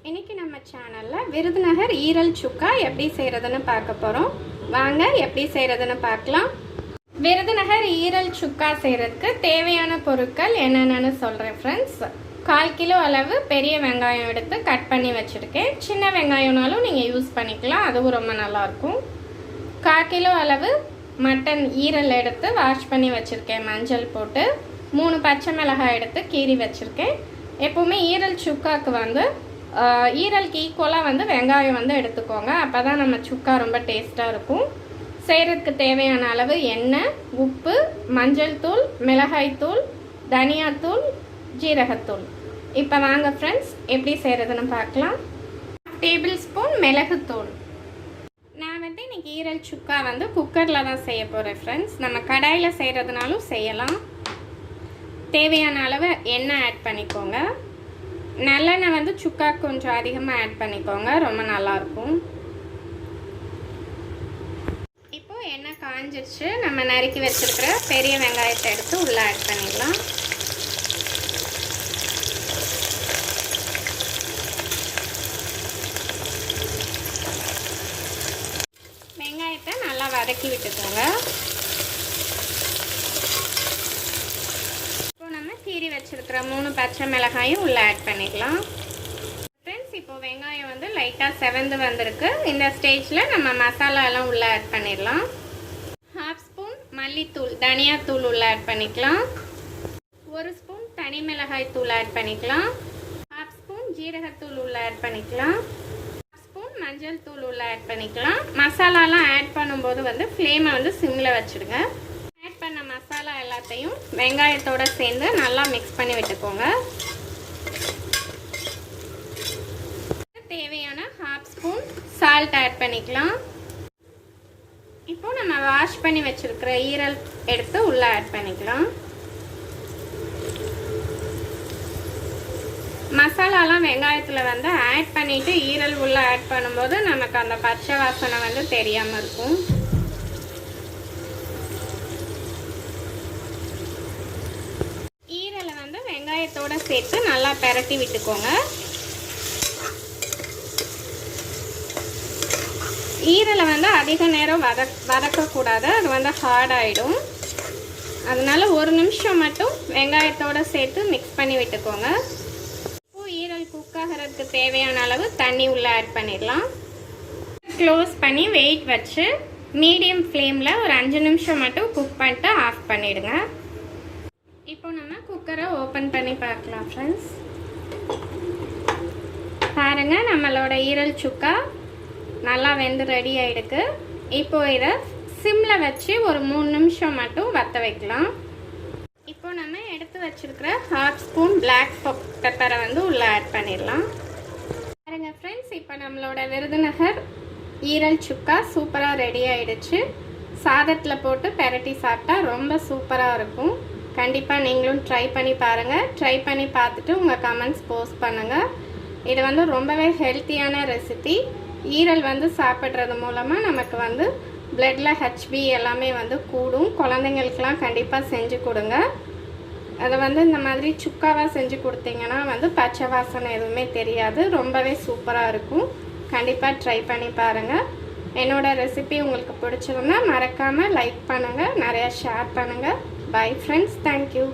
இன்னைக்கு நம்ம சேனல்ல விருதுநகர் ஈரல் சுக்கா எப்படி செய்யறதுன்னு பார்க்க போறோம். வாங்க எப்படி செய்யறதுன்னு பார்க்கலாம். விருதுநகர் ஈரல் சுக்கா செய்யறதுக்கு தேவையான பொருட்கள் என்னென்னு சொல்றேன் ஃப்ரெண்ட்ஸ். 1/4 கிலோ அளவு பெரிய வெங்காயம் எடுத்து கட் பண்ணி வச்சிருக்கேன். சின்ன வெங்காயம்னாலும் நீங்க யூஸ் பண்ணிக்கலாம், அதுவும் ரொம்ப நல்லா இருக்கும். 1/4 கிலோ அளவு மட்டன் ஈரல் எடுத்து வாஷ் பண்ணி வச்சிருக்கேன் மஞ்சள் போட்டு. 3 பச்சை மிளகாய் எடுத்து கீறி வச்சிருக்கேன். எப்பவுமே ஈரல் சுக்காக்கு வந்து ஈரலுக்கு ஈக்குவலாக வந்து வெங்காயம் வந்து எடுத்துக்கோங்க, அப்போ தான் நம்ம சுக்கா ரொம்ப டேஸ்ட்டாக இருக்கும். செய்கிறதுக்கு தேவையான அளவு எண்ணெய், உப்பு, மஞ்சள் தூள், மிளகாய்த்தூள், தனியாத்தூள், ஜீரகத்தூள். இப்போ வாங்க ஃப்ரெண்ட்ஸ் எப்படி செய்கிறதுன்னு பார்க்கலாம். 1 டேபிள் ஸ்பூன் மிளகுத்தூள். நான் வந்து இன்றைக்கி ஈரல் சுக்கா வந்து குக்கரில் தான் செய்ய போகிறேன் ஃப்ரெண்ட்ஸ். நம்ம கடாயில் செய்கிறதுனாலும் செய்யலாம். தேவையான அளவு எண்ணெய் ஆட் பண்ணிக்கோங்க. நல்லெண்ணெய் வந்து சுக்கா கொஞ்சம் அதிகமாக ஆட் பண்ணிக்கோங்க, ரொம்ப நல்லாயிருக்கும். இப்போது எண்ணெய் காஞ்சிருச்சு. நம்ம நறுக்கி வச்சுருக்கிற பெரிய வெங்காயத்தை எடுத்து உள்ளே ஆட் பண்ணிடலாம். வெங்காயத்தை நல்லா வதக்கி விட்டுக்கோங்க. கீறி வச்சிருக்கிற 3 பச்சை மிளகாயும் உள்ள ஆட் பண்ணிக்கலாம். ஃப்ரெண்ட்ஸ், இப்போ வெங்காயம் வந்து லைட்டாக செவந்து வந்திருக்கு. இந்த ஸ்டேஜில் நம்ம மசாலா எல்லாம் உள்ள ஆட் பண்ணிடலாம். 1/2 ஸ்பூன் மல்லித்தூள், தனியாத்தூள் உள்ள ஆட் பண்ணிக்கலாம். 1 ஸ்பூன் தனி மிளகாய் தூள் ஆட் பண்ணிக்கலாம். 1/2 ஸ்பூன் ஜீரகத்தூள் உள்ள ஆட் பண்ணிக்கலாம். 1/2 ஸ்பூன் மஞ்சள் தூள் உள்ள ஆட் பண்ணிக்கலாம். மசாலாலாம் ஆட் பண்ணும்போது வந்து ஃப்ளேமை வந்து சிம்மில் வச்சுடுங்க. பண்ண மசாலா எல்லாத்தையும் வெங்காயத்தோட சேர்ந்து நல்லா மிக்ஸ் பண்ணி விட்டுக்கோங்க. தேவையான 1/2 ஸ்பூன் சால்ட் ஆட் பண்ணிக்கலாம். இப்போ நம்ம வாஷ் பண்ணி வச்சிருக்கிற ஈரல் எடுத்து உள்ள ஆட் பண்ணிக்கலாம். மசாலாலாம் வெங்காயத்தில் வந்து ஆட் பண்ணிட்டு ஈரல் உள்ள ஆட் பண்ணும்போது நமக்கு அந்த பச்சை வாசனை வந்து தெரியாமல் இருக்கும். வெங்காயத்தோட சேர்த்து நல்லா பெரட்டி விட்டுக்கோங்க. ஈரலை வந்து அதிக நேரம் வதக்கக்கூடாது, அது வந்து ஹார்ட் ஆகிடும். அதனால 1 நிமிஷம் மட்டும் வெங்காயத்தோட சேர்த்து மிக்ஸ் பண்ணி விட்டுக்கோங்க. இப்போ ஈரல் குக் ஆகிறதுக்கு தேவையான அளவு தண்ணி உள்ள ஆட் பண்ணிடலாம். க்ளோஸ் பண்ணி வெயிட் வச்சு மீடியம் ஃப்ளேமில் ஒரு 5 நிமிஷம் மட்டும் குக் பண்ணிட்டு ஆஃப் பண்ணிவிடுங்க. இப்போ நம்ம குக்கரை ஓப்பன் பண்ணி பார்க்கலாம் ஃப்ரெண்ட்ஸ். பாருங்கள், நம்மளோட ஈரல் சுக்கா நல்லா வெந்து ரெடி ஆகிடுக்கு. இப்போ இதை சிம்மில் வச்சு ஒரு 3 நிமிஷம் மட்டும் வற்ற வைக்கலாம். இப்போ நம்ம எடுத்து வச்சுருக்கிற 1/2 ஸ்பூன் பிளாக் பெப்பரை வந்து உள்ளே ஆட் பண்ணிடலாம். பாருங்கள் ஃப்ரெண்ட்ஸ், இப்போ நம்மளோட விருதுநகர் ஈரல் சுக்கா சூப்பராக ரெடி ஆகிடுச்சு. சாதத்தில் போட்டு பெரட்டி சாப்பிட்டா ரொம்ப சூப்பராக இருக்கும். கண்டிப்பாக நீங்களும் ட்ரை பண்ணி பாருங்கள். ட்ரை பண்ணி பார்த்துட்டு உங்கள் கமெண்ட்ஸ் போஸ்ட் பண்ணுங்கள். இது வந்து ரொம்பவே ஹெல்த்தியான ரெசிபி. ஈரல் வந்து சாப்பிட்றது மூலமாக நமக்கு வந்து பிளட்டில் HB எல்லாமே வந்து கூடும். குழந்தைங்களுக்கெலாம் கண்டிப்பாக செஞ்சு கொடுங்க. அதை வந்து இந்த மாதிரி சுக்காவாக செஞ்சு கொடுத்தீங்கன்னா வந்து பச்சை வாசனை எதுவுமே தெரியாது, ரொம்பவே சூப்பராக இருக்கும். கண்டிப்பாக ட்ரை பண்ணி பாருங்கள். என்னோடய ரெசிபி உங்களுக்கு பிடிச்சிருந்தா மறக்காமல் லைக் பண்ணுங்கள், நிறையா ஷேர் பண்ணுங்கள். Bye friends, thank you.